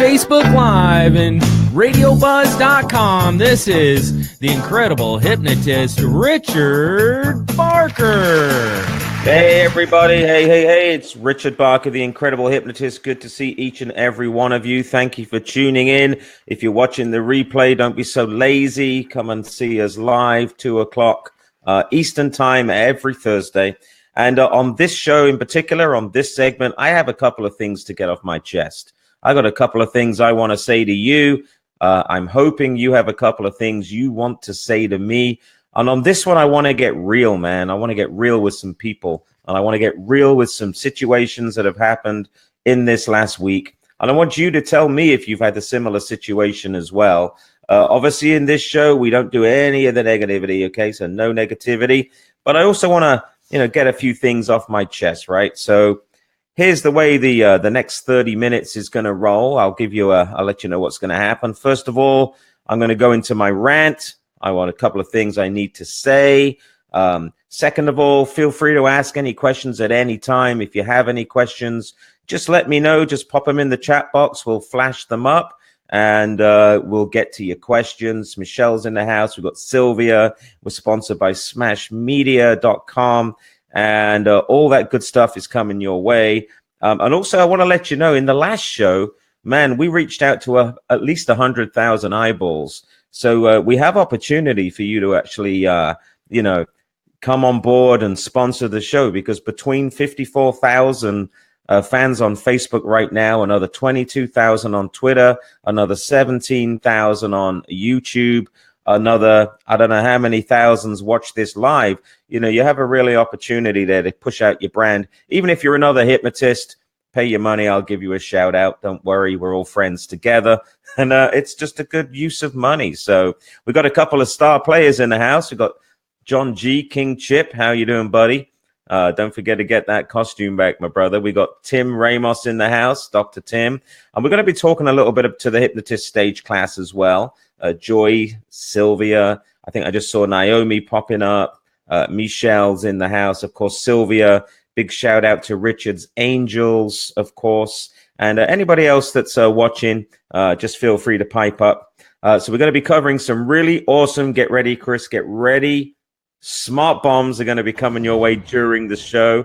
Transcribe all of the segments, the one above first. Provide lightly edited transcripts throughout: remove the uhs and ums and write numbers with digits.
Facebook Live and RadioBuzz.com. This is the incredible hypnotist, Richard Barker. Hey, everybody. Hey. It's Richard Barker, the incredible hypnotist. Good to see each and every one of you. Thank you for tuning in. If you're watching the replay, don't be so lazy. Come and see us live, 2 o'clock Eastern time every Thursday. And on this show in particular, on this segment, I have a couple of things to get off my chest. I got a couple of things I want to say to you. I'm hoping you have a couple of things you want to say to me. And on this one, I want to get real, man. I want to get real with some people. And I want to get real with some situations that have happened in this last week. And I want you to tell me if you've had a similar situation as well. Obviously, in this show, we don't do any of the negativity, okay? So no negativity. But I also want to get a few things off my chest, right? So here's the way the next 30 minutes is going to roll. I'll let you know what's going to happen. First of all, I'm going to go into my rant. I want a couple of things I need to say. Second of all, feel free to ask any questions at any time. If you have any questions, just let me know. Just pop them in the chat box. We'll flash them up. And we'll get to your questions. Michelle's in the house. We've got Sylvia. We're sponsored by smashmedia.com. And all that good stuff is coming your way. And also, I want to let you know, in the last show, man, we reached out to at least 100,000 eyeballs. So we have opportunity for you to actually, come on board and sponsor the show, because between 54,000 fans on Facebook right now, another 22,000 on Twitter, another 17,000 on YouTube, another, I don't know how many thousands watch this live. You have a really opportunity there to push out your brand. Even if you're another hypnotist, pay your money. I'll give you a shout out. Don't worry. We're all friends together. And it's just a good use of money. So we've got a couple of star players in the house. We've got John G. King Chip. How you doing, buddy? Don't forget to get that costume back, my brother. We got Tim Ramos in the house, Dr. Tim. And we're going to be talking a little bit to the hypnotist stage class as well. Joy, Sylvia. I think I just saw Naomi popping up. Michelle's in the house. Of course, Sylvia. Big shout out to Richard's Angels, of course. And anybody else that's watching, just feel free to pipe up. So we're going to be covering some really awesome, get ready, Chris, get ready. Smart bombs are going to be coming your way during the show.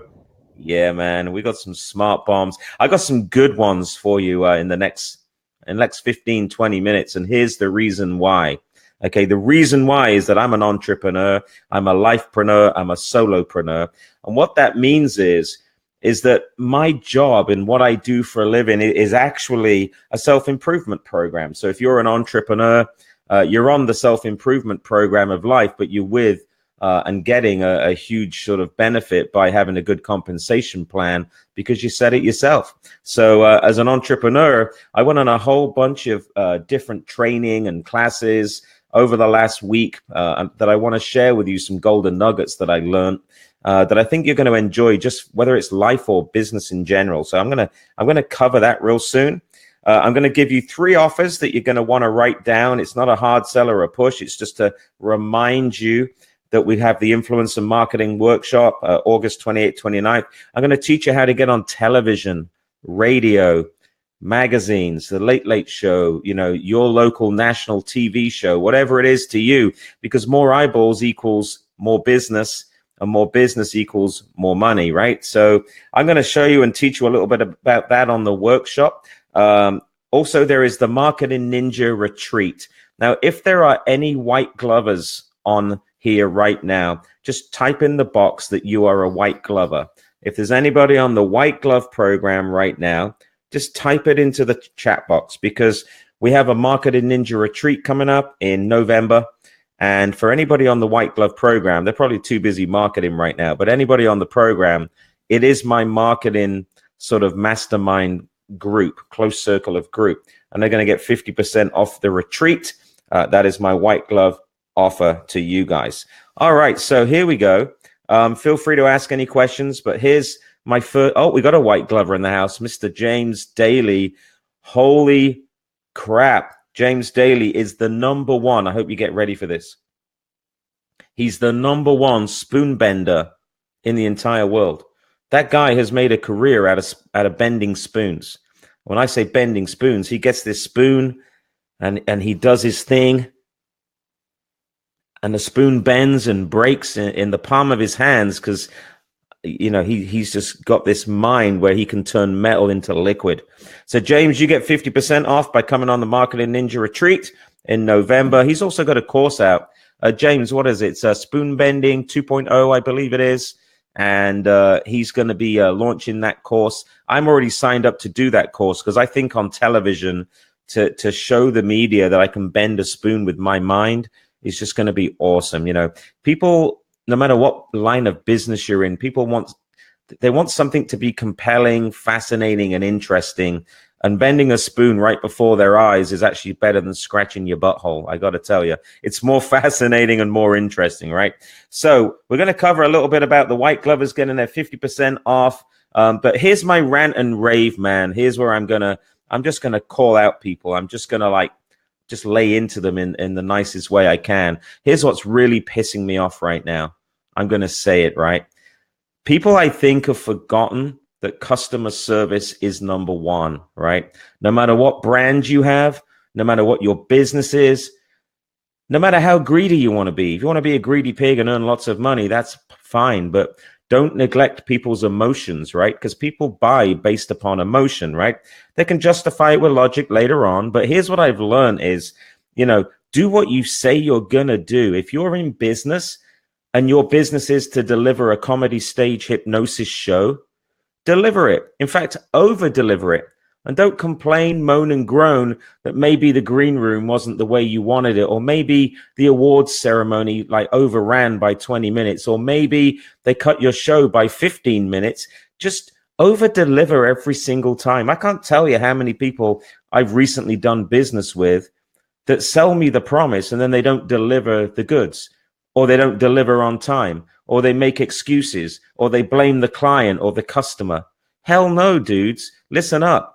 Yeah, man, we got some smart bombs. I got some good ones for you in the next 15, 20 minutes. And here's the reason why. Okay, the reason why is that I'm an entrepreneur. I'm a lifepreneur. I'm a solopreneur. And what that means is that my job and what I do for a living is actually a self-improvement program. So if you're an entrepreneur, you're on the self-improvement program of life, but you're with and getting a huge sort of benefit by having a good compensation plan because you set it yourself. So as an entrepreneur, I went on a whole bunch of different training and classes over the last week that I want to share with you, some golden nuggets that I learned that I think you're going to enjoy, just whether it's life or business in general. So I'm going to cover that real soon. I'm going to give you 3 offers that you're going to want to write down. It's not a hard sell or a push. It's just to remind you that we have the Influence and Marketing Workshop, August 28th, 29th. I'm going to teach you how to get on television, radio, magazines, the Late Late Show, your local national TV show, whatever it is to you, because more eyeballs equals more business, and more business equals more money, right? So I'm going to show you and teach you a little bit about that on the workshop. Also, there is the Marketing Ninja Retreat. Now, if there are any white glovers on here right now, just type in the box that you are a white glover. If there's anybody on the white glove program right now, just type it into the chat box, because we have a Marketing Ninja Retreat coming up in November. And for anybody on the white glove program, they're probably too busy marketing right now, but anybody on the program, it is my marketing sort of mastermind group, close circle of group. And they're going to get 50% off the retreat. That is my white glove offer to you guys. All right, so here we go. Feel free to ask any questions, but here's my first. Oh, we got a white glover in the house, Mr. James Daly. Holy crap. James Daly is the number one. I hope you get ready for this. He's the number one spoon bender in the entire world. That guy has made a career out of bending spoons. When I say bending spoons, he gets this spoon and he does his thing, and the spoon bends and breaks in the palm of his hands because, you know, he's just got this mind where he can turn metal into liquid. So, James, you get 50% off by coming on the Marketing Ninja Retreat in November. He's also got a course out. James, what is it? It's Spoon Bending 2.0, I believe it is. And he's going to be launching that course. I'm already signed up to do that course because I think on television to show the media that I can bend a spoon with my mind is just going to be awesome. You know, people, no matter what line of business you're in, people want something to be compelling, fascinating, and interesting. And bending a spoon right before their eyes is actually better than scratching your butthole. I got to tell you, it's more fascinating and more interesting, right? So we're going to cover a little bit about the white glovers getting their 50% off. But here's my rant and rave, man. Here's where I'm just going to call out people. I'm just going to just lay into them in the nicest way I can. Here's what's really pissing me off right now. I'm going to say it, right? People, I think, have forgotten that customer service is number one, right? No matter what brand you have, no matter what your business is, no matter how greedy you want to be. If you want to be a greedy pig and earn lots of money, that's fine. But don't neglect people's emotions, right? Because people buy based upon emotion, right? They can justify it with logic later on. But here's what I've learned is, you know, do what you say you're going to do. If you're in business and your business is to deliver a comedy stage hypnosis show, deliver it. In fact, over deliver it. And don't complain, moan and groan that maybe the green room wasn't the way you wanted it, or maybe the awards ceremony overran by 20 minutes, or maybe they cut your show by 15 minutes. Just over deliver every single time. I can't tell you how many people I've recently done business with that sell me the promise and then they don't deliver the goods, or they don't deliver on time, or they make excuses, or they blame the client or the customer. Hell no, dudes. Listen up.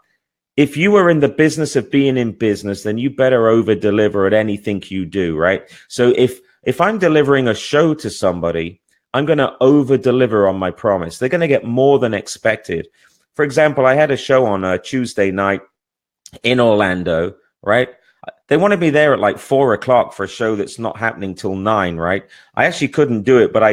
If you are in the business of being in business, then you better over deliver at anything you do, right? So if I'm delivering a show to somebody, I'm going to over deliver on my promise. They're going to get more than expected. For example, I had a show on a Tuesday night in Orlando, right? They wanted me there at 4 o'clock for a show that's not happening till 9, right? I actually couldn't do it, but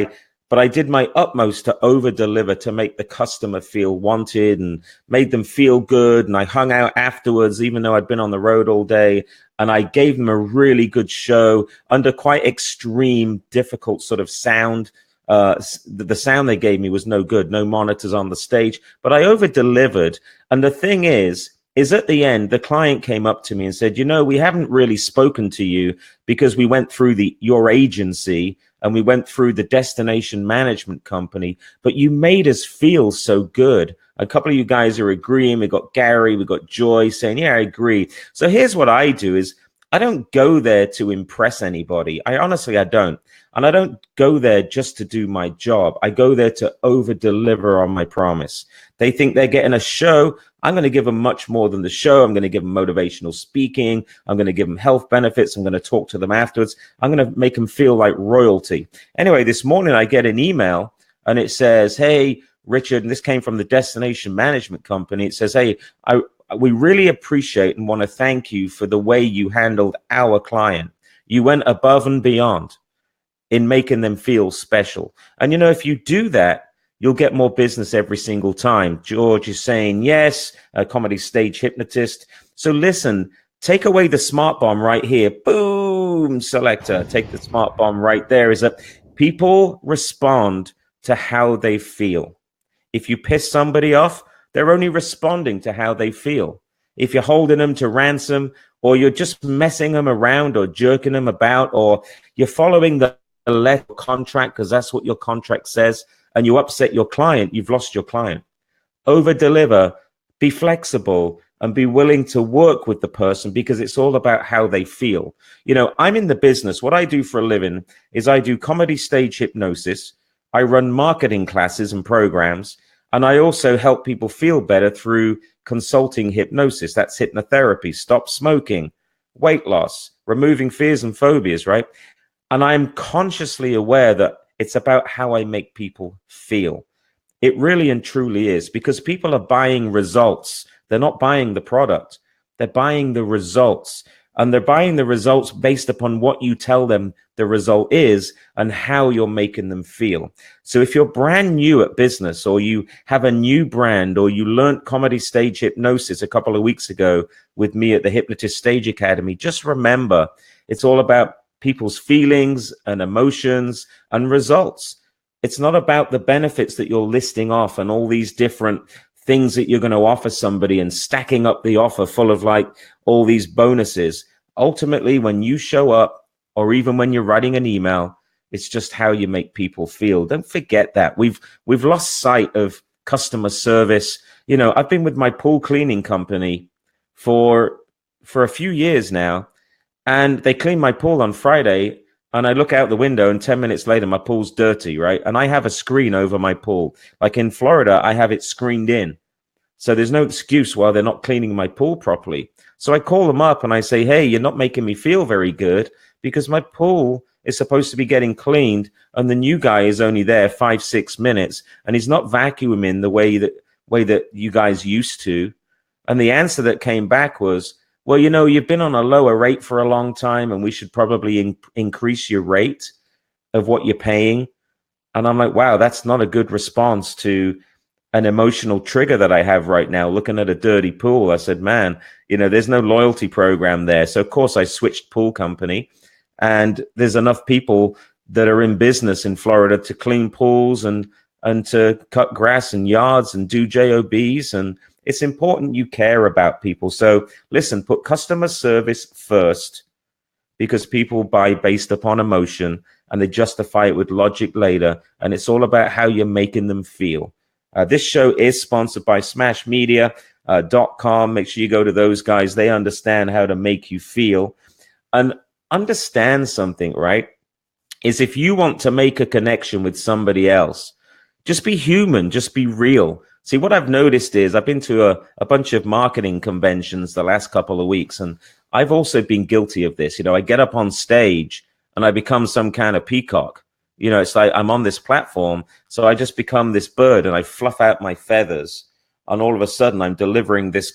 I did my utmost to over deliver to make the customer feel wanted and made them feel good. And I hung out afterwards, even though I'd been on the road all day. And I gave them a really good show under quite extreme, difficult sort of sound. The sound they gave me was no good, no monitors on the stage, but I over delivered. And the thing is at the end, the client came up to me and said, you know, we haven't really spoken to you because we went through your agency and we went through the destination management company, but you made us feel so good. A couple of you guys are agreeing. We got Gary, we got Joy saying, yeah, I agree. So here's what I do is I don't go there to impress anybody. I don't. And I don't go there just to do my job. I go there to over deliver on my promise. They think they're getting a show. I'm going to give them much more than the show. I'm going to give them motivational speaking. I'm going to give them health benefits. I'm going to talk to them afterwards. I'm going to make them feel like royalty. Anyway, this morning I get an email and it says, hey, Richard, and this came from the destination management company. It says, hey, we really appreciate and want to thank you for the way you handled our client. You went above and beyond in making them feel special. And, you know, if you do that, you'll get more business every single time. George is saying, yes, a comedy stage hypnotist. So listen, take away the smart bomb right here. Boom, selector. Take the smart bomb right there. Is that people respond to how they feel. If you piss somebody off, they're only responding to how they feel. If you're holding them to ransom, or you're just messing them around or jerking them about, or you're following the letter contract because that's what your contract says, and you upset your client, you've lost your client. Over deliver, be flexible, and be willing to work with the person because it's all about how they feel. You know, I'm in the business. What I do for a living is I do comedy stage hypnosis. I run marketing classes and programs, and I also help people feel better through consulting hypnosis. That's hypnotherapy, stop smoking, weight loss, removing fears and phobias, right? And I'm consciously aware that it's about how I make people feel. It really and truly is, because people are buying results. They're not buying the product. They're buying the results. And they're buying the results based upon what you tell them the result is and how you're making them feel. So if you're brand new at business, or you have a new brand, or you learned comedy stage hypnosis a couple of weeks ago with me at the Hypnotist Stage Academy, just remember, it's all about people's feelings and emotions and results. It's not about the benefits that you're listing off and all these different things that you're going to offer somebody and stacking up the offer full of like all these bonuses. Ultimately, when you show up, or even when you're writing an email, it's just how you make people feel. Don't forget that. We've lost sight of customer service. You know, I've been with my pool cleaning company for a few years now, and they clean my pool on Friday, and I look out the window and 10 minutes later, my pool's dirty, right? And I have a screen over my pool. Like in Florida, I have it screened in. So there's no excuse why they're not cleaning my pool properly. So I call them up and I say, hey, you're not making me feel very good because my pool is supposed to be getting cleaned and the new guy is only there 5-6 minutes and he's not vacuuming the way that you guys used to. And the answer that came back was, well, you know, you've been on a lower rate for a long time and we should probably increase your rate of what you're paying. And I'm like, wow, that's not a good response to an emotional trigger that I have right now, looking at a dirty pool. I said, man, you know, there's no loyalty program there. So of course I switched pool company, and there's enough people that are in business in Florida to clean pools and to cut grass and yards and do JOBs. And it's important you care about people. So listen, put customer service first, because people buy based upon emotion and they justify it with logic later. And it's all about how you're making them feel. This show is sponsored by smashmedia.com. Make sure you go to those guys. They understand how to make you feel. And understand something, right? Is if you want to make a connection with somebody else, just be human, just be real. See, what I've noticed is I've been to a bunch of marketing conventions the last couple of weeks, and I've also been guilty of this. You know, I get up on stage and I become some kind of peacock. You know, it's like I'm on this platform, so I just become this bird and I fluff out my feathers. And all of a sudden I'm delivering this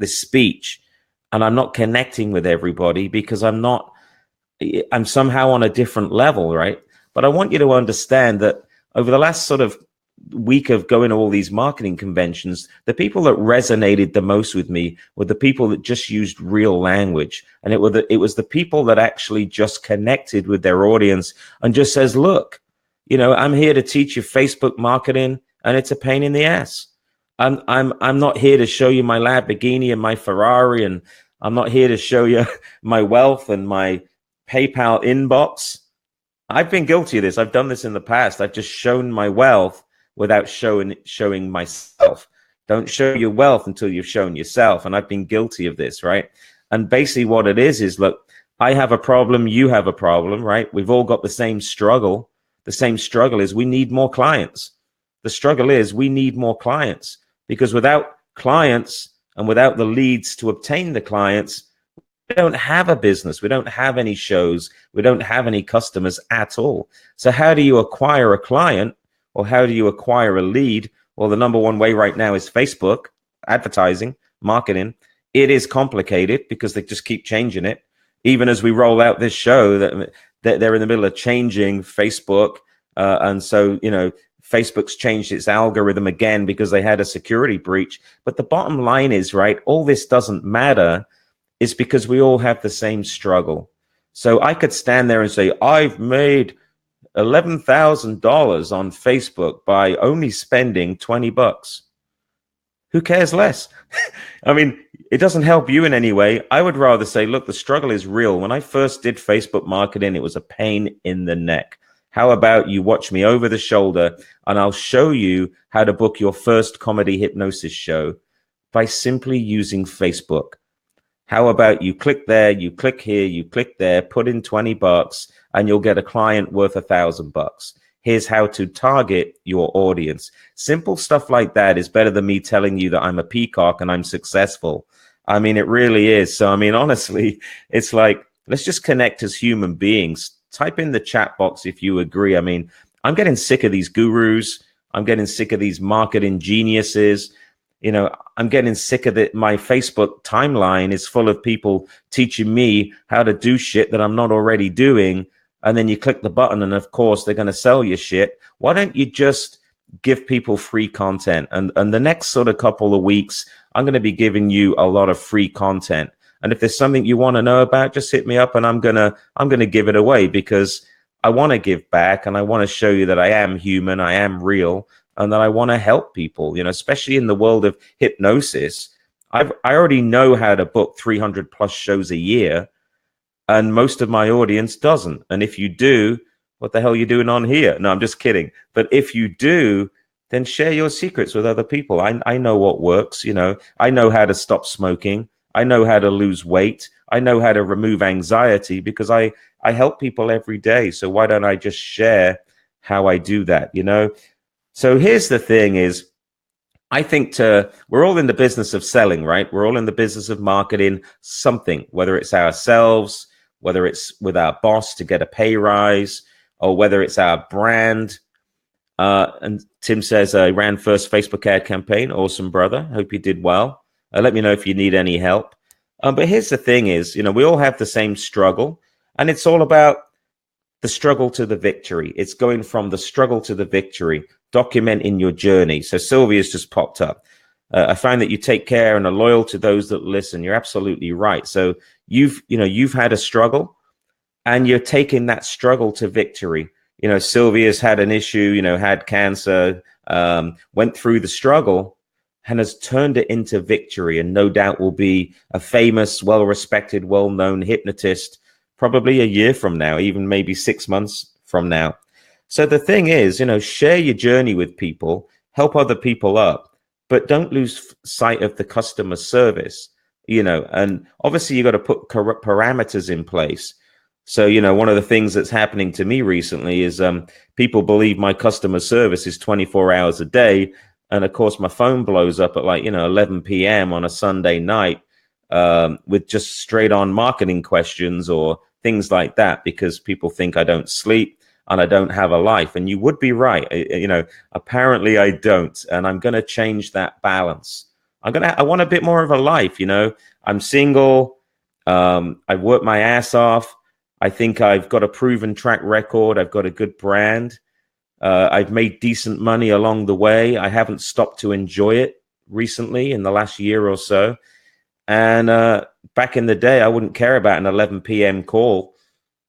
speech, and I'm not connecting with everybody because I'm somehow on a different level, right? But I want you to understand that over the last sort of week of going to all these marketing conventions, the people that resonated the most with me were the people that just used real language. And it was the people that actually just connected with their audience and just says, look, you know, I'm here to teach you Facebook marketing and it's a pain in the ass. I'm not here to show you my Lamborghini and my Ferrari, and I'm not here to show you my wealth and my PayPal inbox. I've been guilty of this. I've done this in the past. I've just shown my wealth without showing myself. Don't show your wealth until you've shown yourself. And I've been guilty of this, right? And basically what it is look, I have a problem, you have a problem, right? We've all got the same struggle. The same struggle is we need more clients. The struggle is we need more clients, because without clients and without the leads to obtain the clients, we don't have a business. We don't have any shows. We don't have any customers at all. So how do you acquire a client? Or how do you acquire a lead? Well, the number one way right now is Facebook, advertising, marketing. It is complicated because they just keep changing it. Even as we roll out this show, that they're in the middle of changing Facebook. And so, you know, Facebook's changed its algorithm again because they had a security breach. But the bottom line is, right, all this doesn't matter. It's because we all have the same struggle. So I could stand there and say, I've made $11,000 on Facebook by only spending $20. Who cares less? I mean, it doesn't help you in any way. I would rather say, look, the struggle is real. When I first did Facebook marketing, it was a pain in the neck. How about you watch me over the shoulder and I'll show you how to book your first comedy hypnosis show by simply using Facebook. How about you click there, you click here, you click there, put in $20 and you'll get a client worth $1,000. Here's how to target your audience. Simple stuff like that is better than me telling you that I'm a peacock and I'm successful. I mean, it really is. So, I mean, honestly, it's like, let's just connect as human beings. Type in the chat box if you agree. I mean, I'm getting sick of these gurus. I'm getting sick of these marketing geniuses. I'm getting sick of it. My Facebook timeline is full of people teaching me how to do shit that I'm not already doing. And then you click the button and of course they're going to sell you shit. Why don't you just give people free content? And the next sort of couple of weeks, I'm going to be giving you a lot of free content. And if there's something you want to know about, just hit me up and I'm going to give it away, because I want to give back and I want to show you that I am human, I am real, and that I want to help people, especially in the world of hypnosis. I already know how to book 300 plus shows a year, and most of my audience doesn't. And if you do, what the hell are you doing on here? No, I'm just kidding. But if you do, then share your secrets with other people. I know what works. I know how to stop smoking. I know how to lose weight. I know how to remove anxiety, because I help people every day. So why don't I just share how I do that, So here's the thing is, I think we're all in the business of selling, right? We're all in the business of marketing something, whether it's ourselves, whether it's with our boss to get a pay rise, or whether it's our brand. And Tim says, I ran first Facebook ad campaign. Awesome, brother. Hope you did well. Let me know if you need any help. But here's the thing is, we all have the same struggle, and it's all about the struggle to the victory. It's going from the struggle to the victory, documenting your journey. So Sylvia's just popped up. I find that you take care and are loyal to those that listen. You're absolutely right. So you've had a struggle, and you're taking that struggle to victory. Sylvia's had an issue, had cancer, went through the struggle and has turned it into victory, and no doubt will be a famous, well-respected, well-known hypnotist probably a year from now, even maybe 6 months from now. So the thing is, share your journey with people, help other people up, but don't lose sight of the customer service, and obviously you got to put parameters in place. So, one of the things that's happening to me recently is people believe my customer service is 24 hours a day. And of course, my phone blows up at 11 p.m. on a Sunday night with just straight on marketing questions or things like that, because people think I don't sleep and I don't have a life. And you would be right. Apparently I don't. And I'm going to change that balance. I want a bit more of a life. I'm single. I've worked my ass off. I think I've got a proven track record. I've got a good brand. I've made decent money along the way. I haven't stopped to enjoy it recently in the last year or so. And back in the day, I wouldn't care about an 11 p.m. call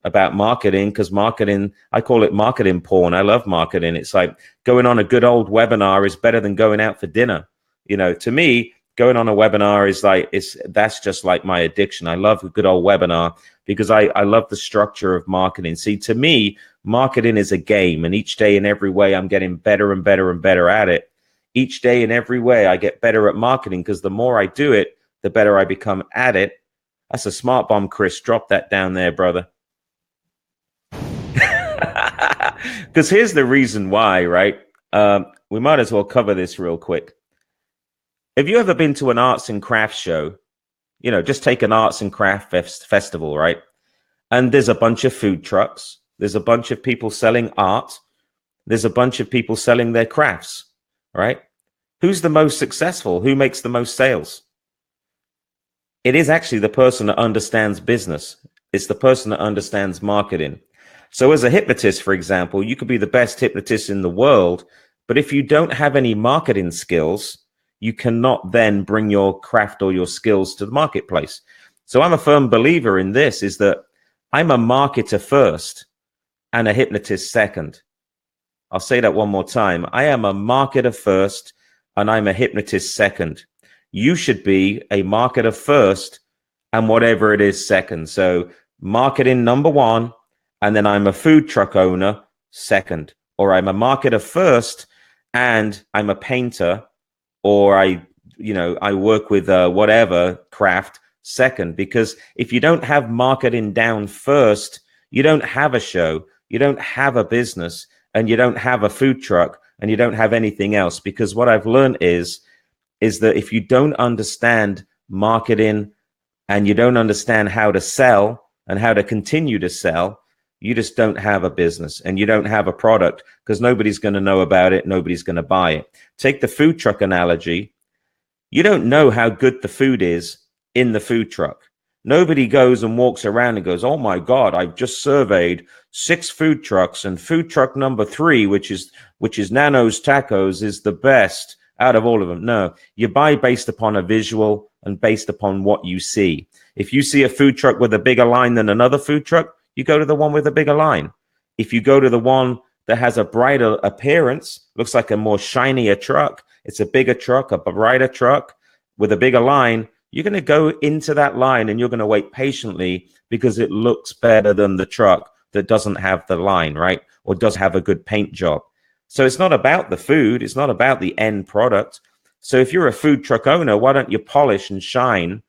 about marketing, because marketing, I call it marketing porn. I love marketing. It's like going on a good old webinar is better than going out for dinner. To me, going on a webinar is that's just like my addiction. I love a good old webinar because I love the structure of marketing. See, to me, marketing is a game, and each day in every way, I'm getting better and better and better at it. Each day in every way, I get better at marketing, because the more I do it, the better I become at it. That's a smart bomb, Chris. Drop that down there, brother. Because here's the reason why, right? We might as well cover this real quick. Have you ever been to an arts and crafts show? Just take an arts and craft festival, right? And there's a bunch of food trucks. There's a bunch of people selling art. There's a bunch of people selling their crafts, right? Who's the most successful? Who makes the most sales? It is actually the person that understands business. It's the person that understands marketing. So as a hypnotist, for example, you could be the best hypnotist in the world, but if you don't have any marketing skills, you cannot then bring your craft or your skills to the marketplace. So I'm a firm believer in this, is that I'm a marketer first and a hypnotist second. I'll say that one more time. I am a marketer first and I'm a hypnotist second. You should be a marketer first and whatever it is second. So marketing number one, and then I'm a food truck owner second, or I'm a marketer first and I'm a painter, or I work with whatever craft second. Because if you don't have marketing down first, you don't have a show, you don't have a business, and you don't have a food truck, and you don't have anything else. Because what I've learned is that if you don't understand marketing and you don't understand how to sell and how to continue to sell, you just don't have a business and you don't have a product, because nobody's going to know about it. Nobody's going to buy it. Take the food truck analogy. You don't know how good the food is in the food truck. Nobody goes and walks around and goes, oh my God, I've just surveyed 6 food trucks, and food truck number 3, which is Nano's Tacos, is the best out of all of them. No, you buy based upon a visual and based upon what you see. If you see a food truck with a bigger line than another food truck, you go to the one with a bigger line. If you go to the one that has a brighter appearance, looks like a more shinier truck, it's a bigger truck, a brighter truck with a bigger line, you're going to go into that line and you're going to wait patiently because it looks better than the truck that doesn't have the line, right? Or does have a good paint job. So it's not about the food. It's not about the end product. So if you're a food truck owner, why don't you polish and shine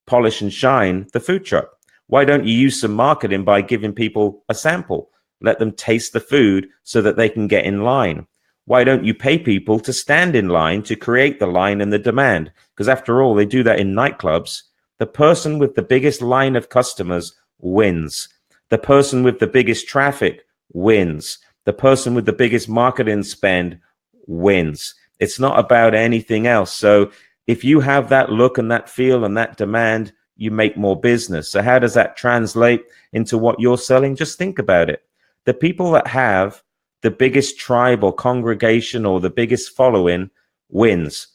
the food truck? Why don't you use some marketing by giving people a sample? Let them taste the food so that they can get in line. Why don't you pay people to stand in line to create the line and the demand? Because after all, they do that in nightclubs. The person with the biggest line of customers wins. The person with the biggest traffic wins. The person with the biggest marketing spend wins. It's not about anything else. So if you have that look and that feel and that demand, you make more business. So how does that translate into what you're selling? Just think about it. The people that have the biggest tribe or congregation or the biggest following wins,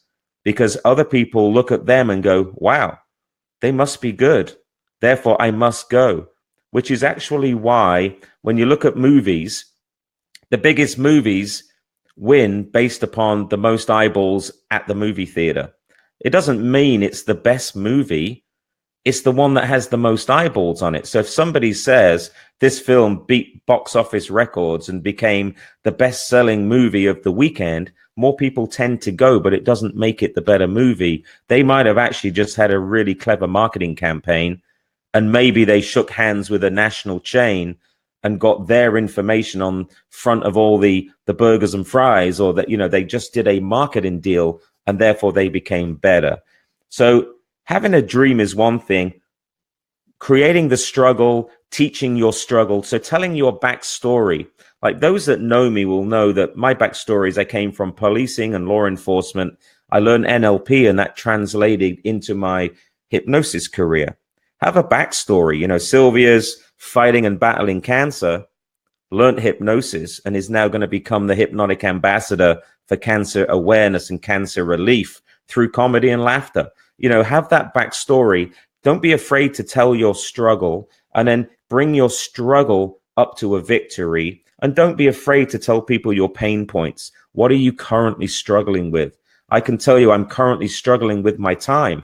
because other people look at them and go, wow, they must be good. Therefore, I must go, which is actually why when you look at movies, the biggest movies win based upon the most eyeballs at the movie theater. It doesn't mean it's the best movie. It's the one that has the most eyeballs on it. So if somebody says this film beat box office records and became the best-selling movie of the weekend, more people tend to go, but it doesn't make it the better movie. They might have actually just had a really clever marketing campaign, and maybe they shook hands with a national chain and got their information on front of all the burgers and fries, or that, they just did a marketing deal and therefore they became better. So having a dream is one thing, creating the struggle, teaching your struggle. So telling your backstory, like those that know me will know that my backstory is I came from policing and law enforcement. I learned NLP and that translated into my hypnosis career. Have a backstory. Sylvia's fighting and battling cancer, learned hypnosis, and is now going to become the hypnotic ambassador for cancer awareness and cancer relief through comedy and laughter. Have that backstory. Don't be afraid to tell your struggle, and then bring your struggle up to a victory. And don't be afraid to tell people your pain points. What are you currently struggling with? I can tell you I'm currently struggling with my time.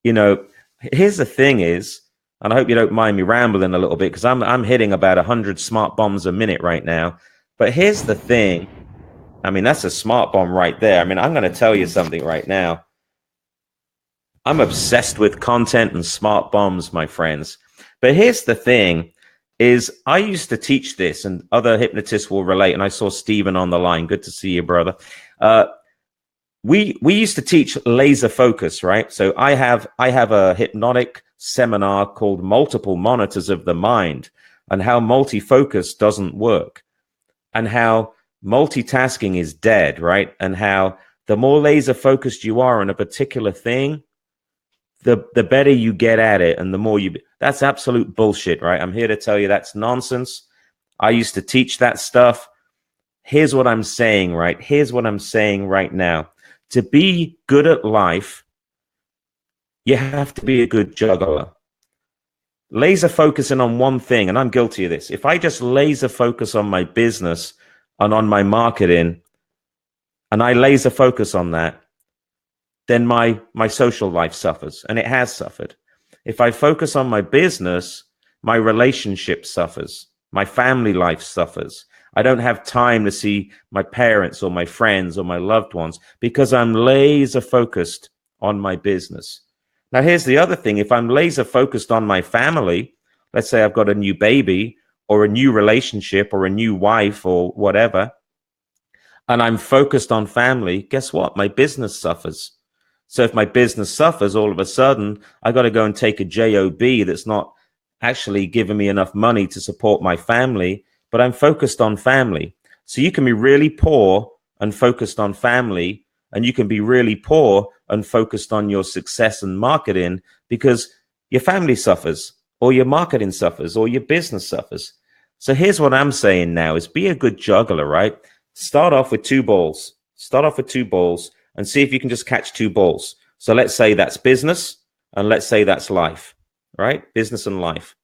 Here's the thing is, and I hope you don't mind me rambling a little bit, because I'm hitting about 100 smart bombs a minute right now. But here's the thing. I mean, that's a smart bomb right there. I mean, I'm going to tell you something right now. I'm obsessed with content and smart bombs, my friends. But here's the thing is, I used to teach this, and other hypnotists will relate. And I saw Stephen on the line. Good to see you, brother. We used to teach laser focus, right? So I have a hypnotic seminar called Multiple Monitors of the Mind, and how multi-focus doesn't work, and how multitasking is dead, right? And how the more laser focused you are on a particular thing, the better you get at it, and the more that's absolute bullshit, right? I'm here to tell you that's nonsense. I used to teach that stuff. Here's what I'm saying, right? Here's what I'm saying right now. To be good at life, you have to be a good juggler. Laser focusing on one thing, and I'm guilty of this. If I just laser focus on my business and on my marketing, and I laser focus on that, then my social life suffers, and it has suffered. If I focus on my business, my relationship suffers, my family life suffers. I don't have time to see my parents or my friends or my loved ones because I'm laser focused on my business. Now, here's the other thing. If I'm laser focused on my family, let's say I've got a new baby or a new relationship or a new wife or whatever, and I'm focused on family, guess what? My business suffers. So if my business suffers, all of a sudden, I got to go and take a job that's not actually giving me enough money to support my family, but I'm focused on family. So you can be really poor and focused on family, and you can be really poor and focused on your success and marketing because your family suffers, or your marketing suffers, or your business suffers. So here's what I'm saying now is be a good juggler, right? Start off with 2 balls. Start off with 2 balls and see if you can just catch 2 balls. So let's say that's business and let's say that's life, right? Business and life.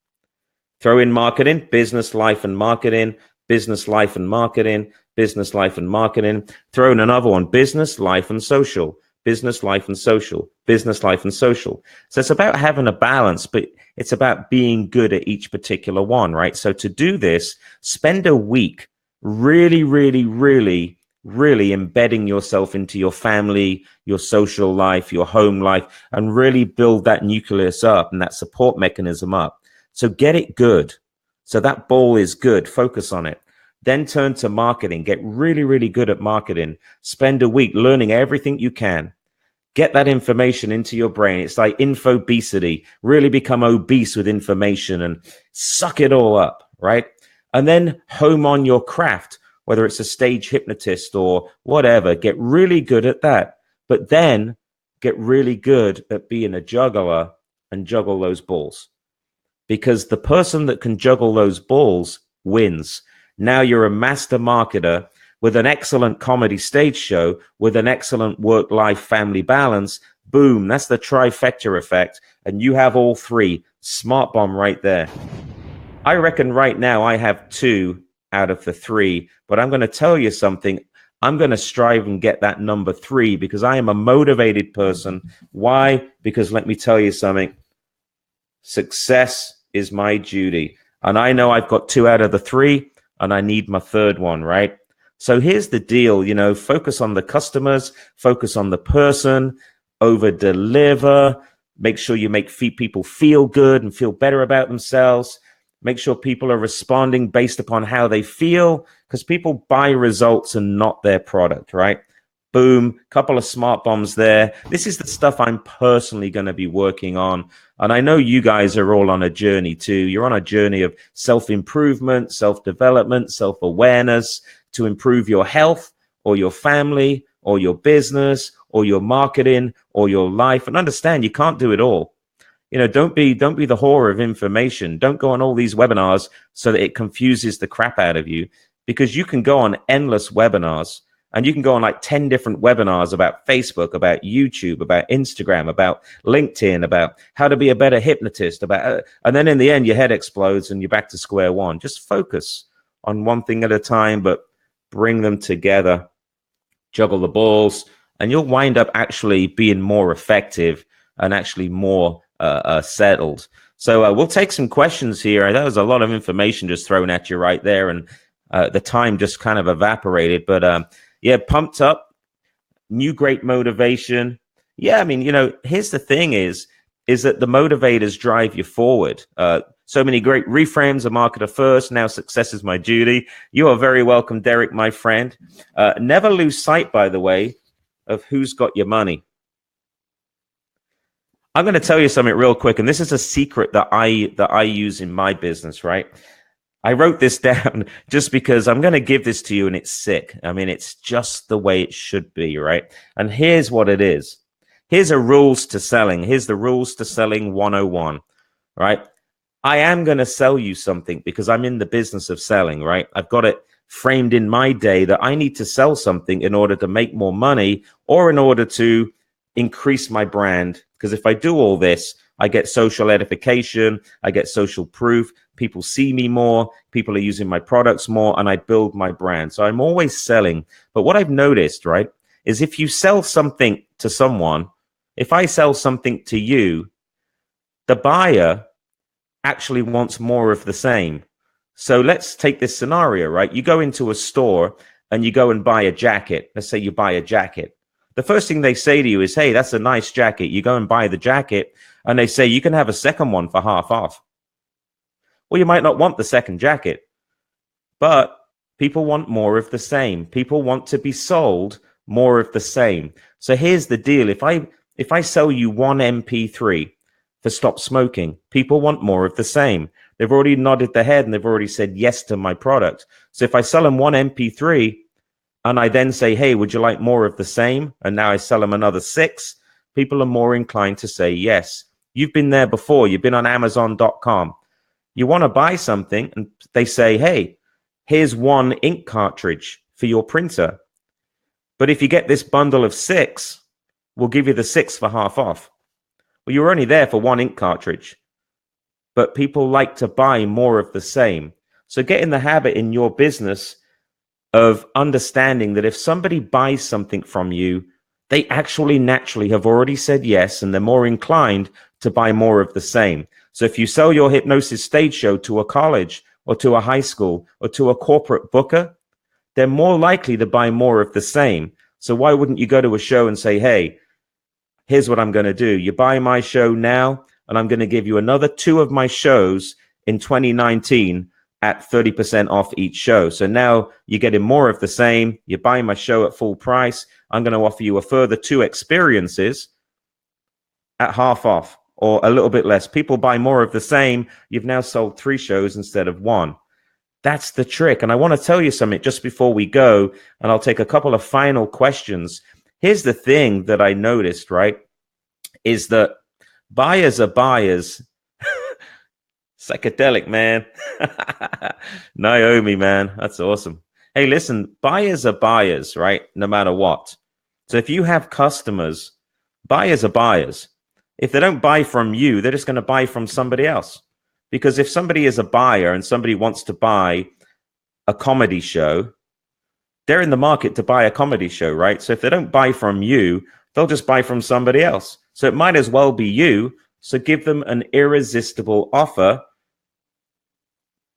Throw in marketing, business, life, and marketing, business, life, and marketing, business, life, and marketing. Throw in another one, business, life, and social, business, life, and social, business, life, and social. So it's about having a balance, but it's about being good at each particular one, right? So to do this, spend a week really, really, really, really embedding yourself into your family, your social life, your home life, and really build that nucleus up and that support mechanism up. So get it good. So that ball is good. Focus on it. Then turn to marketing. Get really, really good at marketing. Spend a week learning everything you can. Get that information into your brain. It's like infobesity. Really become obese with information and suck it all up, right? And then home on your craft, whether it's a stage hypnotist or whatever. Get really good at that. But then get really good at being a juggler and juggle those balls. Because the person that can juggle those balls wins. Now you're a master marketer with an excellent comedy stage show, with an excellent work-life family balance. Boom, that's the trifecta effect. And you have all 3. Smart bomb right there. I reckon right now I have 2 out of the 3, but I'm going to tell you something. I'm going to strive and get that number 3 because I am a motivated person. Why? Because let me tell you something. Success is my duty. And I know I've got 2 out of the 3 and I need my 3rd one, right? So here's the deal, focus on the customers, focus on the person, over deliver, make sure you make people feel good and feel better about themselves. Make sure people are responding based upon how they feel because people buy results and not their product, right? Boom, couple of smart bombs there. This is the stuff I'm personally going to be working on. And I know you guys are all on a journey too. You're on a journey of self-improvement, self-development, self-awareness to improve your health or your family or your business or your marketing or your life. And understand you can't do it all. Don't be the whore of information. Don't go on all these webinars so that it confuses the crap out of you, because you can go on endless webinars. And you can go on like 10 different webinars about Facebook, about YouTube, about Instagram, about LinkedIn, about how to be a better hypnotist, and then in the end, your head explodes and you're back to square one. Just focus on one thing at a time, but bring them together, juggle the balls, and you'll wind up actually being more effective and actually more settled. So we'll take some questions here. That was a lot of information just thrown at you right there. And the time just kind of evaporated, but yeah, pumped up, new great motivation. Yeah, I mean, here's the thing is that the motivators drive you forward. So many great reframes, a marketer first, now success is my duty. You are very welcome, Derek, my friend. Never lose sight, by the way, of who's got your money. I'm going to tell you something real quick, and this is a secret that I use in my business, right? I wrote this down just because I'm going to give this to you and it's sick. I mean, it's just the way it should be, right? And here's what it is. Here's a rules to selling. Here's the rules to selling 101, right? I am going to sell you something because I'm in the business of selling, right? I've got it framed in my day that I need to sell something in order to make more money or in order to increase my brand. Because if I do all this, I get social edification, I get social proof, people see me more, people are using my products more, and I build my brand. So I'm always selling. But what I've noticed, right, is if you sell something to someone, if I sell something to you, the buyer actually wants more of the same. So let's take this scenario, right? You go into a store and you go and buy a jacket. Let's say you buy a jacket. The first thing they say to you is, hey, that's a nice jacket. You go and buy the jacket and they say, you can have a second one for half off. Well, you might not want the second jacket, but people want more of the same. People want to be sold more of the same. So here's the deal. If I sell you one MP3 for stop smoking, people want more of the same. They've already nodded their head and they've already said yes to my product. So if I sell them one MP3, and I then say, hey, would you like more of the same? And now I sell them another 6. People are more inclined to say yes. You've been there before. You've been on Amazon.com. You want to buy something, and they say, hey, here's 1 ink cartridge for your printer. But if you get this bundle of 6, we'll give you the 6 for half off. Well, you were only there for 1 ink cartridge. But people like to buy more of the same. So get in the habit in your business of understanding that if somebody buys something from you, they actually naturally have already said yes, and they're more inclined to buy more of the same. So if you sell your hypnosis stage show to a college or to a high school or to a corporate booker, they're more likely to buy more of the same. So why wouldn't you go to a show and say, hey, here's what I'm going to do. You buy my show now, and I'm going to give you another 2 of my shows in 2019 at 30% off each show. So now you're getting more of the same. You buy my show at full price. I'm going to offer you a further 2 experiences at half off or a little bit less. People buy more of the same. You've now sold 3 shows instead of 1. That's the trick. And I want to tell you something just before we go, and I'll take a couple of final questions. Here's the thing that I noticed, right, is that buyers are buyers. Psychedelic, man. Naomi, man. That's awesome. Hey, listen, buyers are buyers, right? No matter what. So if you have customers, buyers are buyers. If they don't buy from you, they're just going to buy from somebody else. Because if somebody is a buyer and somebody wants to buy a comedy show, they're in the market to buy a comedy show, right? So if they don't buy from you, they'll just buy from somebody else. So it might as well be you. So give them an irresistible offer.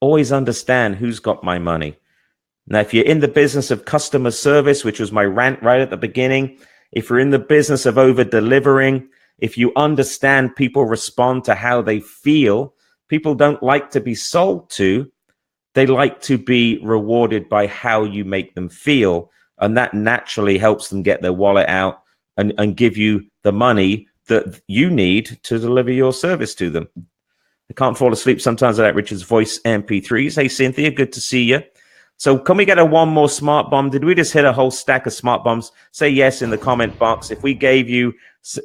Always understand who's got my money. Now, if you're in the business of customer service, which was my rant right at the beginning, if you're in the business of over delivering, if you understand people respond to how they feel, people don't like to be sold to. They like to be rewarded by how you make them feel. And that naturally helps them get their wallet out and give you the money that you need to deliver your service to them. I can't fall asleep sometimes without Richard's voice MP3s. Hey, Cynthia, good to see you. So can we get a 1 more smart bomb? Did we just hit a whole stack of smart bombs? Say yes in the comment box. If we gave you,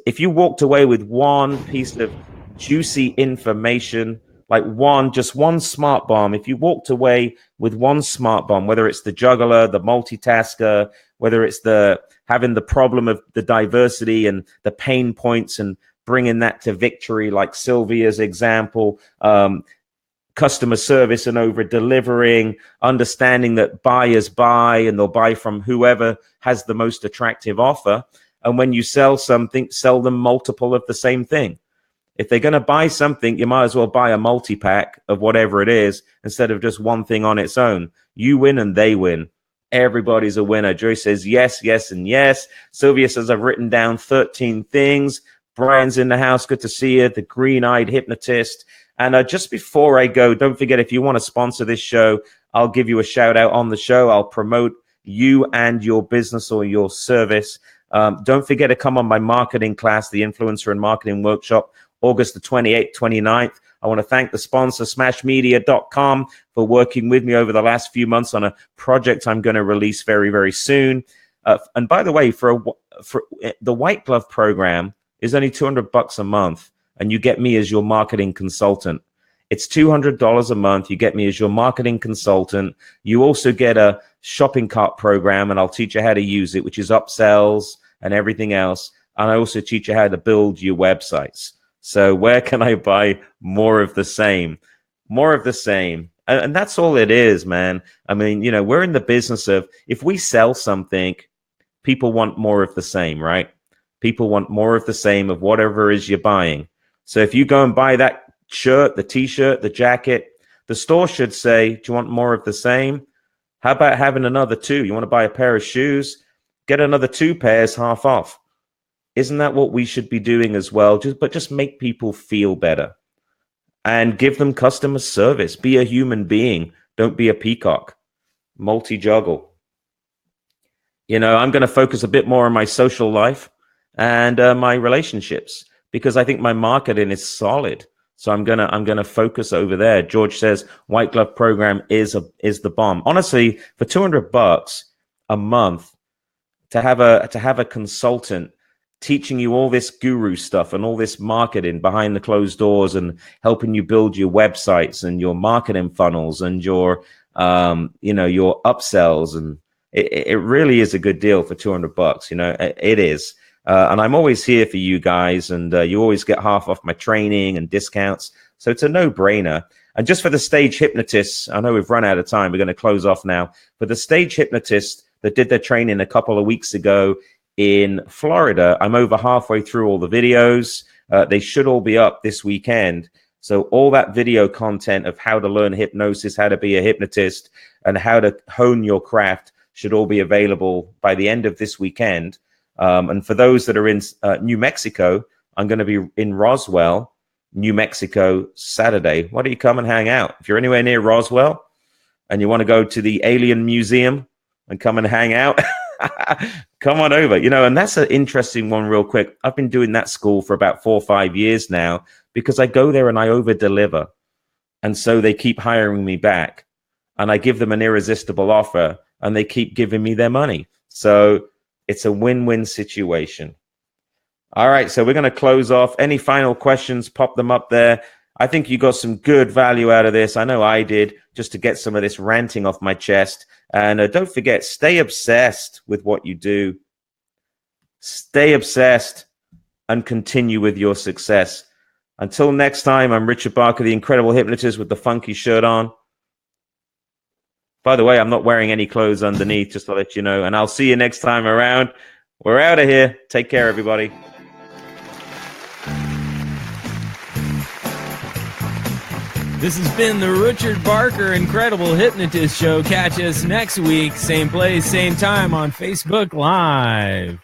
if you walked away with 1 piece of juicy information, like just one smart bomb, if you walked away with 1 smart bomb, whether it's the juggler, the multitasker, whether it's having the problem of the diversity and the pain points and bringing that to victory, like Sylvia's example, customer service and over delivering, understanding that buyers buy and they'll buy from whoever has the most attractive offer. And when you sell something, sell them multiple of the same thing. If they're going to buy something, you might as well buy a multi-pack of whatever it is instead of just one thing on its own. You win and they win. Everybody's a winner. Joy says yes, yes, and yes. Sylvia says, I've written down 13 things. Brian's in the house. Good to see you. The green-eyed hypnotist. And just before I go, don't forget, if you want to sponsor this show, I'll give you a shout out on the show. I'll promote you and your business or your service. Don't forget to come on my marketing class, the Influencer and Marketing Workshop, August the 28th, 29th. I want to thank the sponsor, smashmedia.com, for working with me over the last few months on a project I'm going to release very, very soon. And by the way, for the White Glove program is only $200 a month, and you get me as your marketing consultant. It's $200 a month. You get me as your marketing consultant. You also get a shopping cart program, and I'll teach you how to use it, which is upsells and everything else. And I also teach you how to build your websites. So where can I buy more of the same? More of the same. And that's all it is, man. I mean, we're in the business of, if we sell something, people want more of the same, right? People want more of the same of whatever it is you're buying. So if you go and buy that shirt, the t-shirt, the jacket, the store should say, do you want more of the same? How about having another 2? You want to buy a pair of shoes? Get another 2 pairs half off. Isn't that what we should be doing as well? Just make people feel better and give them customer service. Be a human being. Don't be a peacock. Multi-juggle. I'm going to focus a bit more on my social life and my relationships, because I think my marketing is solid. So I'm gonna focus over there. George says White Glove program is the bomb. Honestly, for $200, a month to have a consultant teaching you all this guru stuff and all this marketing behind the closed doors and helping you build your websites and your marketing funnels and your your upsells, and it really is a good deal for $200. It is. And I'm always here for you guys, and you always get half off my training and discounts. So it's a no-brainer. And just for the stage hypnotists, I know we've run out of time. We're going to close off now. For the stage hypnotists that did their training a couple of weeks ago in Florida, I'm over halfway through all the videos. They should all be up this weekend. So all that video content of how to learn hypnosis, how to be a hypnotist, and how to hone your craft should all be available by the end of this weekend. And for those that are in New Mexico, I'm going to be in Roswell, New Mexico, Saturday. Why don't you come and hang out? If you're anywhere near Roswell and you want to go to the Alien Museum and come and hang out, come on over. And that's an interesting one real quick. I've been doing that school for about 4 or 5 years now because I go there and I over-deliver. And so they keep hiring me back. And I give them an irresistible offer and they keep giving me their money. So it's a win-win situation. All right, so we're going to close off. Any final questions, pop them up there. I think you got some good value out of this. I know I did, just to get some of this ranting off my chest. And don't forget, stay obsessed with what you do. Stay obsessed and continue with your success. Until next time, I'm Richard Barker, the Incredible Hypnotist with the funky shirt on. By the way, I'm not wearing any clothes underneath, just to let you know. And I'll see you next time around. We're out of here. Take care, everybody. This has been the Richard Barker Incredible Hypnotist Show. Catch us next week, same place, same time on Facebook Live.